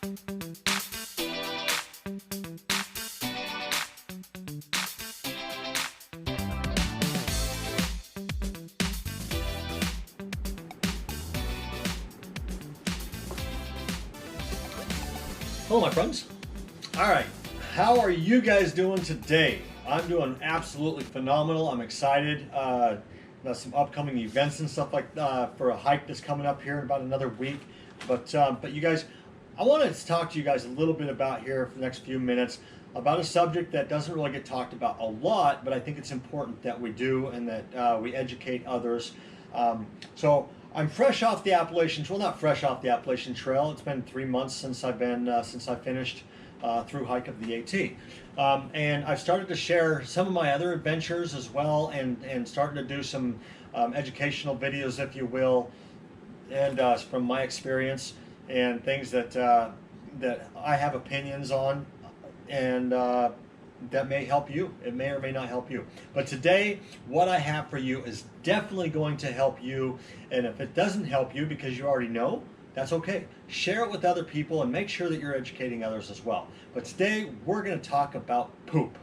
Hello, my friends. All right, how are you guys doing today? I'm doing absolutely phenomenal. I'm excited about some upcoming events and stuff like for a hike that's coming up here in about another week. But you guys, I wanted to talk to you guys a little bit about here for the next few minutes about a subject that doesn't really get talked about a lot, but I think it's important that we do and that we educate others. So I'm fresh off the Appalachian Trail, well, not fresh off the Appalachian Trail. It's been 3 months since I've been since I finished through hike of the AT, and I've started to share some of my other adventures as well, and starting to do some educational videos, if you will, and from my experience and things that that I have opinions on, and that may help you. It may or may not help you. But today, what I have for you is definitely going to help you. And if it doesn't help you because you already know, that's okay. Share it with other people and make sure that you're educating others as well. But today, we're going to talk about poop.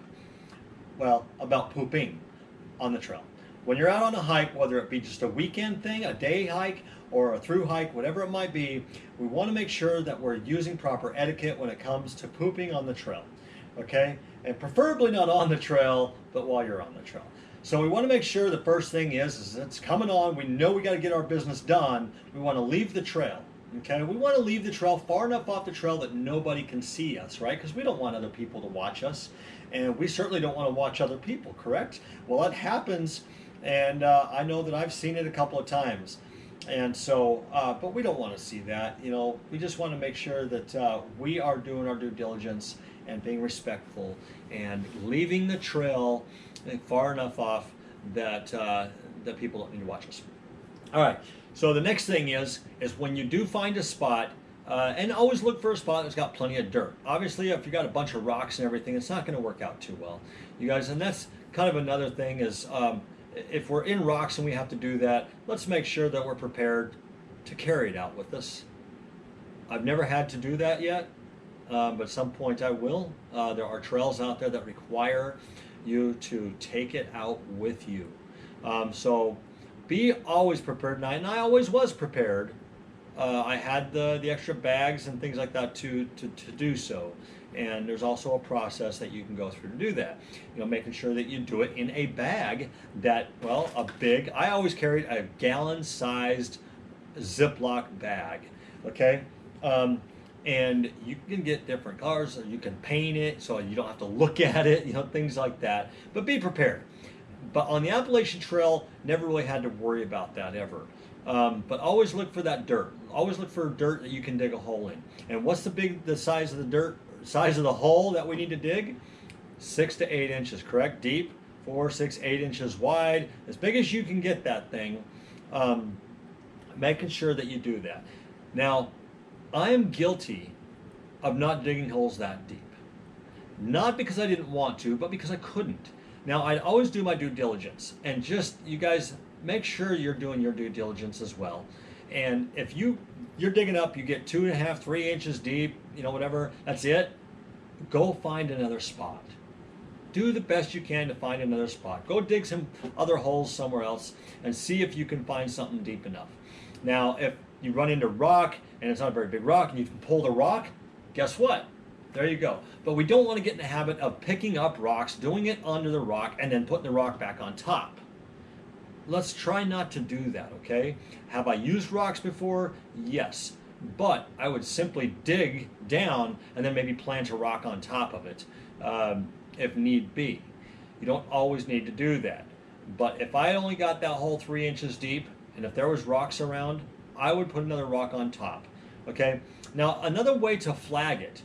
Well, about pooping on the trail. When you're out on a hike, whether it be just a weekend thing, a day hike, or a through hike, whatever it might be, we want to make sure that we're using proper etiquette when it comes to pooping on the trail. Okay? And preferably not on the trail, but while you're on the trail. So we want to make sure the first thing is it's coming on. We know we got to get our business done. We want to leave the trail. Okay? We want to leave the trail far enough off the trail that nobody can see us, right? Because we don't want other people to watch us. And we certainly don't want to watch other people, correct? Well, it happens, and I know that I've seen it a couple of times. And so, but we don't want to see that. You know, we just want to make sure that we are doing our due diligence and being respectful and leaving the trail far enough off that that people don't need to watch us. All right. So the next thing is when you do find a spot, and always look for a spot that's got plenty of dirt. Obviously, if you got a bunch of rocks and everything, it's not going to work out too well, you guys. And that's kind of another thing is if we're in rocks and we have to do that, let's make sure that we're prepared to carry it out with us. I've never had to do that yet, but at some point I will. There are trails out there that require you to take it out with you. So be always prepared, and I always was prepared. I had the extra bags and things like that to do so. And there's also a process that you can go through to do that. You know, making sure that you do it in a bag that, well, I always carried a gallon-sized Ziploc bag, okay? And you can get different colors, or you can paint it so you don't have to look at it, you know, things like that. But be prepared. But on the Appalachian Trail, never really had to worry about that ever. But always look for that dirt. Always look for dirt that you can dig a hole in. And what's the size of the dirt? Size of the hole that we need to dig? 6 to 8 inches, correct? Deep, 4, 6, 8 inches wide, as big as you can get that thing. Making sure that you do that. Now, I am guilty of not digging holes that deep. Not because I didn't want to, but because I couldn't. Now, I'd always do my due diligence, and just, you guys, make sure you're doing your due diligence as well. And if you're digging up, you get 2.5, 3 inches deep, you know, whatever, that's it. Go find another spot. Do the best you can to find another spot. Go dig some other holes somewhere else and see if you can find something deep enough. Now, if you run into rock and it's not a very big rock and you can pull the rock, guess what? There you go. But we don't want to get in the habit of picking up rocks, doing it under the rock, and then putting the rock back on top. Let's try not to do that, okay? Have I used rocks before? Yes. But I would simply dig down and then maybe plant a rock on top of it if need be. You don't always need to do that. But if I only got that hole 3 inches deep, and if there was rocks around, I would put another rock on top, okay? Now, another way to flag it,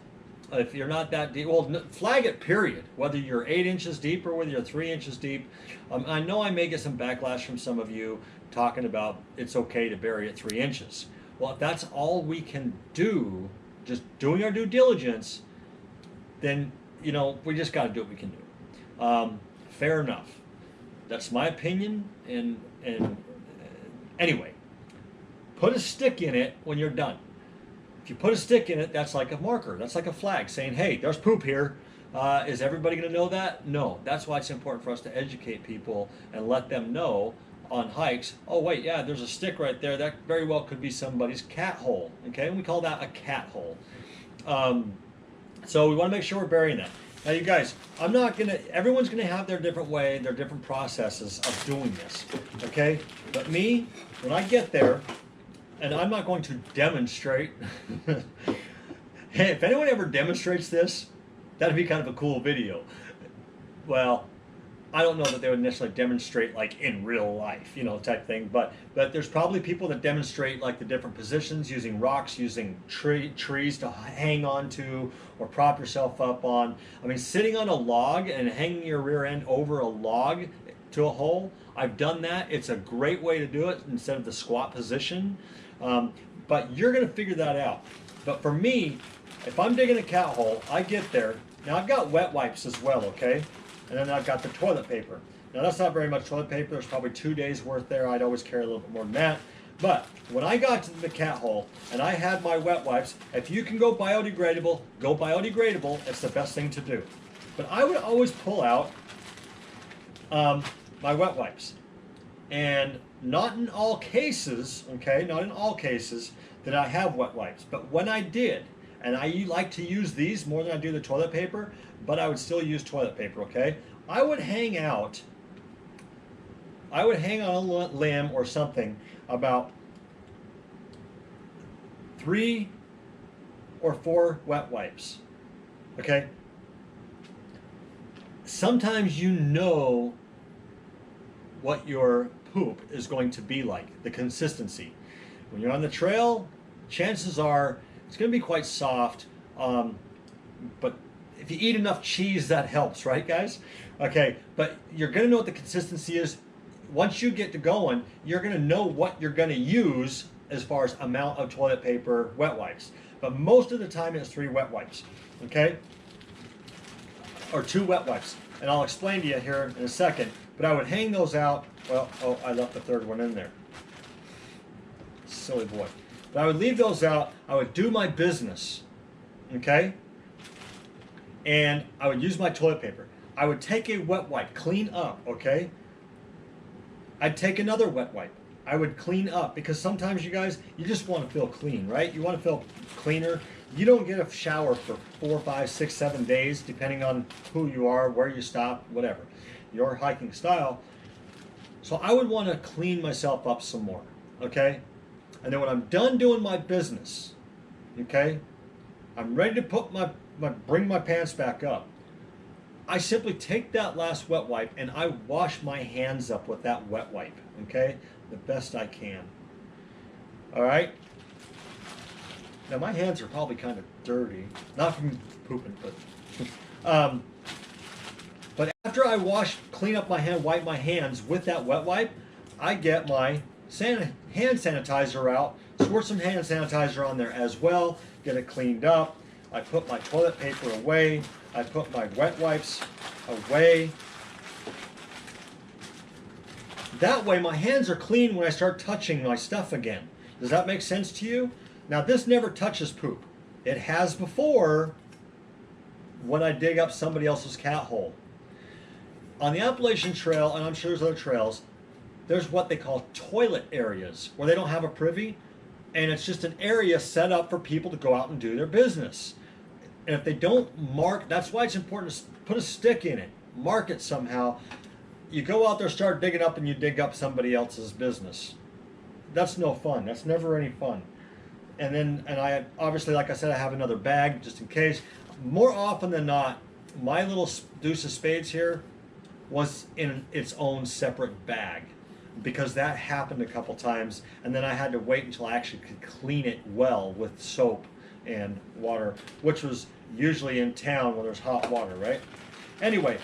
if you're not that deep, well, flag it, period. Whether you're 8 inches deep or whether you're 3 inches deep. I know I may get some backlash from some of you talking about it's okay to bury it 3 inches. Well, if that's all we can do, just doing our due diligence, then, you know, we just got to do what we can do. Fair enough. That's my opinion. And anyway, put a stick in it when you're done. If you put a stick in it, that's like a marker. That's like a flag saying, hey, there's poop here. Is everybody going to know that? No. That's why it's important for us to educate people and let them know on hikes, oh wait, yeah, there's a stick right there. That very well could be somebody's cat hole. Okay, and we call that a cat hole. So we want to make sure we're burying that. Now you guys, everyone's gonna have their different way, their different processes of doing this. Okay? But me, when I get there, and I'm not going to demonstrate. Hey, if anyone ever demonstrates this, that'd be kind of a cool video. Well, I don't know that they would necessarily demonstrate like in real life, type thing. But there's probably people that demonstrate like the different positions using rocks, using trees to hang on to or prop yourself up on. I mean, sitting on a log and hanging your rear end over a log to a hole. I've done that. It's a great way to do it instead of the squat position. But you're going to figure that out. But for me, if I'm digging a cat hole, I get there. Now I've got wet wipes as well, okay? And then I've got the toilet paper. Now that's not very much toilet paper. There's probably 2 days worth there. I'd always carry a little bit more than that. But when I got to the cat hole and I had my wet wipes, if you can go biodegradable, go biodegradable. It's the best thing to do. But I would always pull out my wet wipes. And not in all cases, okay, not in all cases did I have wet wipes. But when I did, and I like to use these more than I do the toilet paper, but I would still use toilet paper, okay? I would hang on a limb or something about 3 or 4 wet wipes, okay? Sometimes you know what your poop is going to be like, the consistency. When you're on the trail, chances are it's going to be quite soft, but if you eat enough cheese, that helps, right, guys? Okay, but you're going to know what the consistency is. Once you get to going, you're going to know what you're going to use as far as amount of toilet paper, wet wipes. But most of the time, it's 3 wet wipes, okay? Or 2 wet wipes. And I'll explain to you here in a second. But I would hang those out. Well, oh, I left the 3rd one in there. Silly boy. But I would leave those out. I would do my business, okay? And I would use my toilet paper. I would take a wet wipe, clean up, okay? I'd take another wet wipe. I would clean up because sometimes you guys, you just want to feel clean, right? You want to feel cleaner. You don't get a shower for 4, 5, 6, 7 days, depending on who you are, where you stop, whatever, your hiking style. So I would want to clean myself up some more, okay? And then when I'm done doing my business, okay, I'm ready to put bring my pants back up. I simply take that last wet wipe and I wash my hands up with that wet wipe, okay, the best I can. All right. Now my hands are probably kind of dirty, not from pooping, but after I clean up my hand, wipe my hands with that wet wipe, I get my hand sanitizer out, squirt some hand sanitizer on there as well, get it cleaned up. I put my toilet paper away. I put my wet wipes away. That way my hands are clean when I start touching my stuff again. Does that make sense to you? Now this never touches poop. It has before when I dig up somebody else's cat hole. On the Appalachian Trail, and I'm sure there's other trails, there's what they call toilet areas where they don't have a privy, and it's just an area set up for people to go out and do their business. And if they don't mark, that's why it's important to put a stick in it, mark it somehow. You go out there, start digging up, and you dig up somebody else's business. That's no fun. That's never any fun. And I obviously, like I said, I have another bag just in case. More often than not, my little deuce of spades here was in its own separate bag, because that happened a couple times, and then I had to wait until I actually could clean it well with soap and water, which was usually in town when there's hot water, right? Anyway,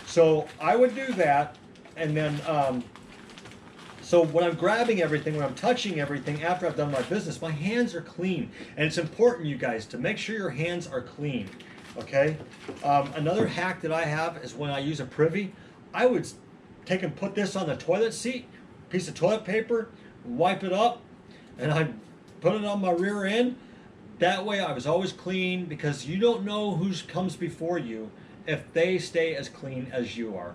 so I would do that, and then so when I'm grabbing everything, when I'm touching everything after I've done my business, my hands are clean. And it's important, you guys, to make sure your hands are clean, okay? Another hack that I have is when I use a privy, I would take and put this on the toilet seat, piece of toilet paper, wipe it up, and I put it on my rear end, That way I was always clean, because you don't know who comes before you if they stay as clean as you are.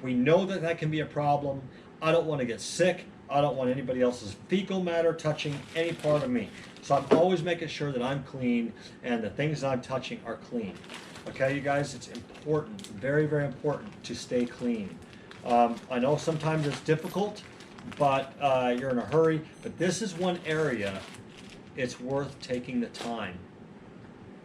We know that that can be a problem. I don't want to get sick. I don't want anybody else's fecal matter touching any part of me. So I'm always making sure that I'm clean and the things that I'm touching are clean. Okay, you guys, it's important, very, very important to stay clean. I know sometimes it's difficult, but you're in a hurry. But this is one area it's worth taking the time.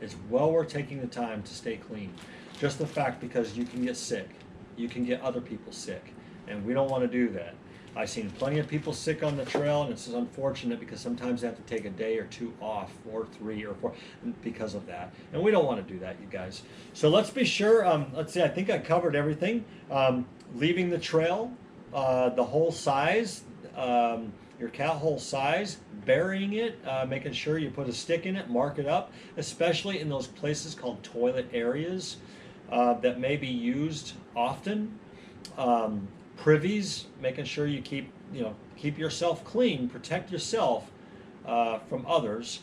It's well worth taking the time to stay clean. Just the fact, because you can get sick. You can get other people sick, and we don't want to do that. I've seen plenty of people sick on the trail, and it's unfortunate because sometimes they have to take a day or two off, or 3 or 4, because of that. And we don't want to do that, you guys. So let's be sure. Let's see. I think I covered everything. Leaving the trail, the hole size, your cat hole size, burying it, making sure you put a stick in it, mark it up, especially in those places called toilet areas that may be used often. Privies, making sure you keep yourself clean, protect yourself from others.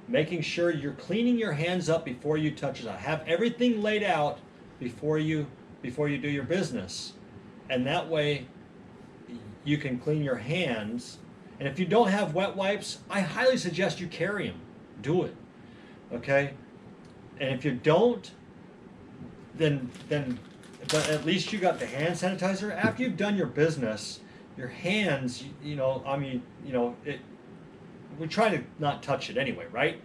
Making sure you're cleaning your hands up before you touch it. Have everything laid out before you do your business, and that way you can clean your hands. And if you don't have wet wipes, I highly suggest you carry them. Do it, okay? And if you don't, then but at least you got the hand sanitizer. After you've done your business, your hands, we try to not touch it anyway, right?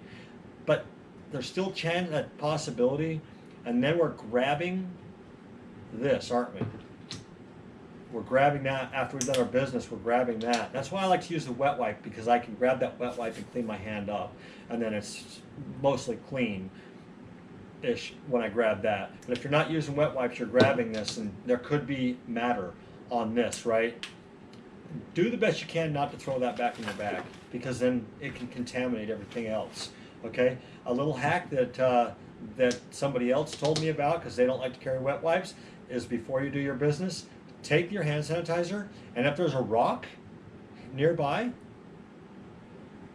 But there's still a possibility, and then we're grabbing this, aren't we? We're grabbing that after we've done our business. We're grabbing that. That's why I like to use the wet wipe, because I can grab that wet wipe and clean my hand up, and then it's mostly clean when I grab that. But if you're not using wet wipes, you're grabbing this, and there could be matter on this, right? Do the best you can not to throw that back in your bag, because then it can contaminate everything else. Okay, a little hack that somebody else told me about, because they don't like to carry wet wipes, is before you do your business, take your hand sanitizer, and if there's a rock nearby,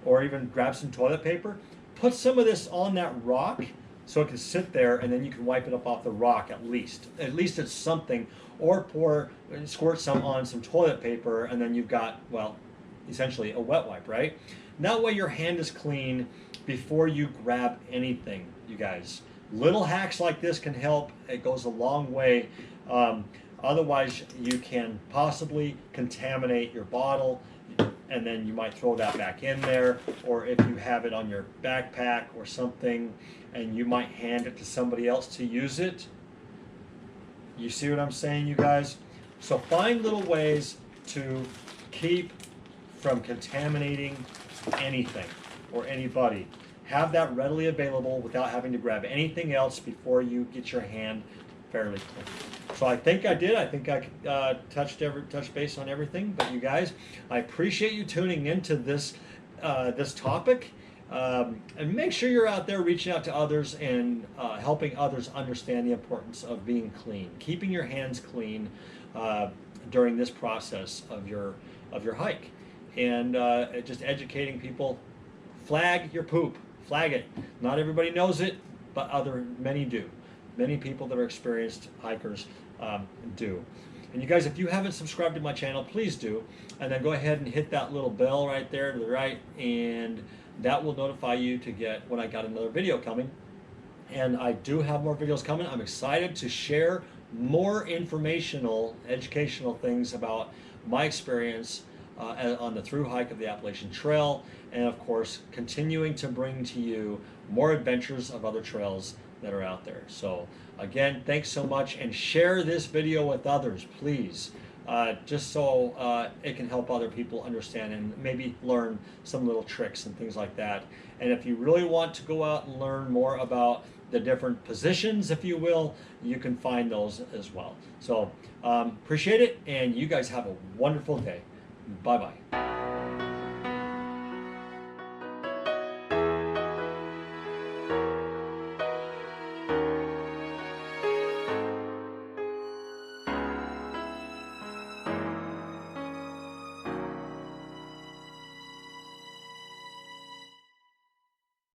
or even grab some toilet paper, put some of this on that rock, so it can sit there, and then you can wipe it up off the rock at least. At least it's something. Or squirt some on some toilet paper, and then you've got, well, essentially a wet wipe, right? And that way your hand is clean before you grab anything, you guys. Little hacks like this can help. It goes a long way. Otherwise, you can possibly contaminate your bottle, and then you might throw that back in there. Or if you have it on your backpack or something, and you might hand it to somebody else to use it. You see what I'm saying, you guys? So find little ways to keep from contaminating anything or anybody. Have that readily available without having to grab anything else before you get your hand fairly clean. So I think I did. I think I touched base on everything. But you guys, I appreciate you tuning into this topic. And make sure you're out there reaching out to others and helping others understand the importance of being clean, keeping your hands clean during this process of your hike, and just educating people. Flag your poop, flag it. Not everybody knows it, but many do. Many people that are experienced hikers do. And you guys, if you haven't subscribed to my channel, please do, and then go ahead and hit that little bell right there to the right, and that will notify you to get when I got another video coming. And I do have more videos coming. I'm excited to share more informational, educational things about my experience on the through hike of the Appalachian Trail, and of course continuing to bring to you more adventures of other trails that are out there. So again, thanks so much, and share this video with others, please. Just so it can help other people understand and maybe learn some little tricks and things like that. And if you really want to go out and learn more about the different positions, if you will, you can find those as well. So appreciate it, and you guys have a wonderful day. Bye-bye.